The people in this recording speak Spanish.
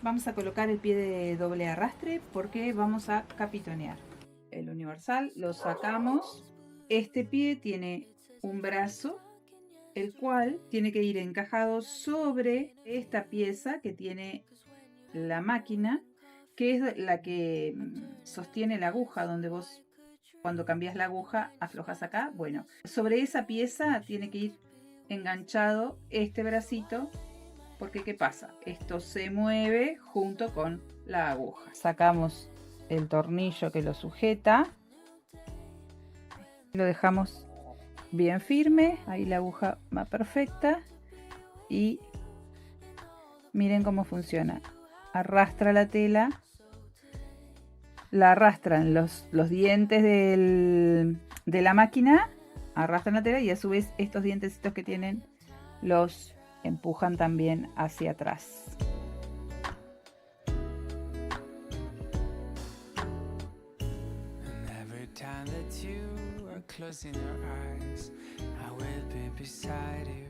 Vamos a colocar el pie de doble arrastre porque vamos a capitonear. El universal lo sacamos. Este pie tiene un brazo, el cual tiene que ir encajado sobre esta pieza que tiene la máquina, que es la que sostiene la aguja, donde vos cuando cambias la aguja aflojas acá. Bueno, sobre esa pieza tiene que ir enganchado este bracito, porque ¿qué pasa? Esto se mueve junto con la aguja. Sacamos el tornillo que lo sujeta, lo dejamos bien firme, ahí la aguja va perfecta y miren cómo funciona. Arrastra la tela, la arrastran los dientes de la máquina, arrastran la tela y a su vez estos dientecitos que tienen los empujan también hacia atrás. Closing your eyes, I will be beside you.